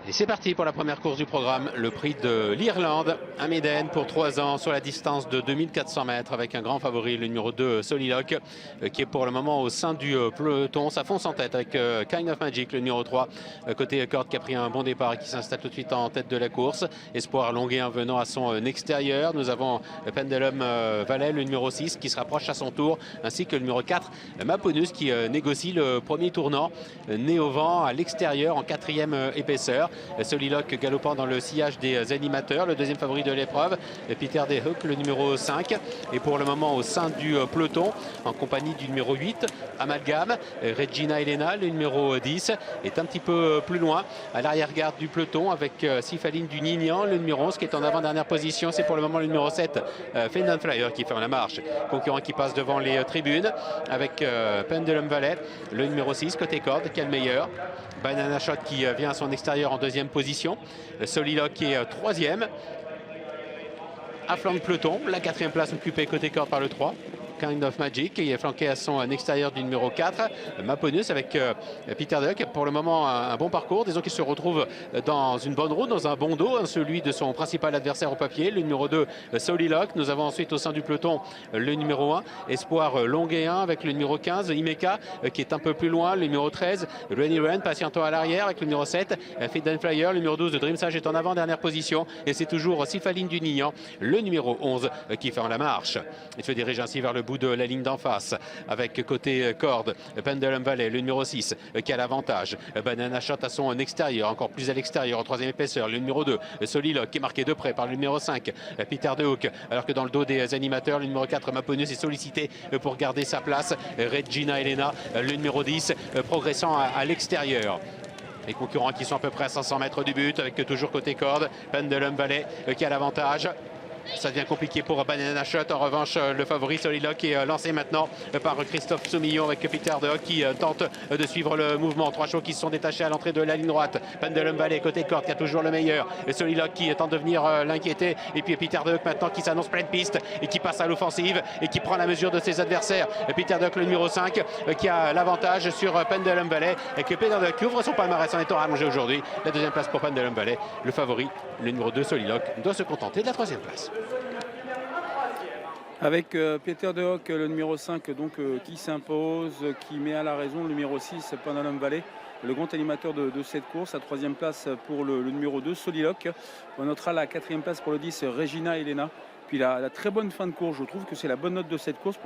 Et c'est parti pour la première course du programme, le prix de l'Irlande à Méden pour 3 ans sur la distance de 2400 mètres avec un grand favori, le numéro 2 Soliloque qui est pour le moment au sein du peloton. Ça fonce en tête avec Kind of Magic, le numéro 3 côté corde qui a pris un bon départ et qui s'installe tout de suite en tête de la course. Espoir Longuéen venant à son extérieur. Nous avons Pendulum Valley, le numéro 6 qui se rapproche à son tour, ainsi que le numéro 4 Maponus qui négocie le premier tournant, né au vent à l'extérieur en 4e épaisseur. Soliloque galopant dans le sillage des animateurs, le deuxième favori de l'épreuve, Peter De Hoek, le numéro 5, et pour le moment au sein du peloton, en compagnie du numéro 8, Amalgame. Regina Elena, le numéro 10, est un petit peu plus loin, à l'arrière-garde du peloton, avec Sifaline du Nignan, le numéro 11, qui est en avant-dernière position. C'est pour le moment le numéro 7, Fendant Flyer, qui ferme la marche. Concurrent qui passe devant les tribunes, avec Pendulum Valley, le numéro 6, côté corde, qui est le meilleur. Banana Shot qui vient à son extérieur en 2e position. Soliloque qui est 3e. À flanc de peloton, la 4e place occupée côté corde par le 3. Kind of Magic, qui est flanqué à son extérieur du numéro 4, Maponus, avec Peter De Hoek. Pour le moment, un bon parcours. Disons qu'il se retrouve dans une bonne route, dans un bon dos, celui de son principal adversaire au papier, le numéro 2, Soliloque. Nous avons ensuite au sein du peloton le numéro 1, Espoir Longuéen, avec le numéro 15, Imeka, qui est un peu plus loin, le numéro 13, Rennie Ren, patientant à l'arrière, avec le numéro 7, Fit and Flyer, le numéro 12 de Dream Sage est en avant-dernière position. Et c'est toujours Sifaline du Nignan, le numéro 11, qui ferme la marche. Il se dirige ainsi vers le bout de la ligne d'en face, avec côté corde Pendulum Valley, le numéro 6 qui a l'avantage. Banana Shot à son extérieur, encore plus à l'extérieur en 3e épaisseur, le numéro 2 Soliloque qui est marqué de près par le numéro 5 Peter De Hoek, alors que dans le dos des animateurs, le numéro 4 Maponus est sollicité pour garder sa place. Regina Elena, le numéro 10, progressant à l'extérieur. Les concurrents qui sont à peu près à 500 mètres du but, avec toujours côté corde Pendulum Valley qui a l'avantage. Ça devient compliqué pour Banana Shot. En revanche, le favori Soliloque est lancé maintenant par Christophe Soumillon avec Peter De Hoek qui tente de suivre le mouvement. 3 chevaux qui se sont détachés à l'entrée de la ligne droite. Pendulum Valley côté corde qui a toujours le meilleur. Soliloque qui tente de venir l'inquiéter. Et puis Peter De Hoek maintenant qui s'annonce pleine piste et qui passe à l'offensive et qui prend la mesure de ses adversaires. Peter De Hoek, le numéro 5, qui a l'avantage sur Pendulum Valley et que Peter De Hoek qui ouvre son palmarès en étant rallongé aujourd'hui. La 2e place pour Pendulum Valley. Le favori, le numéro 2 Soliloque, doit se contenter de la 3e place. Avec Peter De Hoek, le numéro 5, donc, qui s'impose, qui met à la raison le numéro 6, Pendulum Valley, le grand animateur de cette course. La 3e place pour le numéro 2, Soliloque. On notera la 4e place pour le 10, Regina Elena. Puis la très bonne fin de course, je trouve que c'est la bonne note de cette course pour le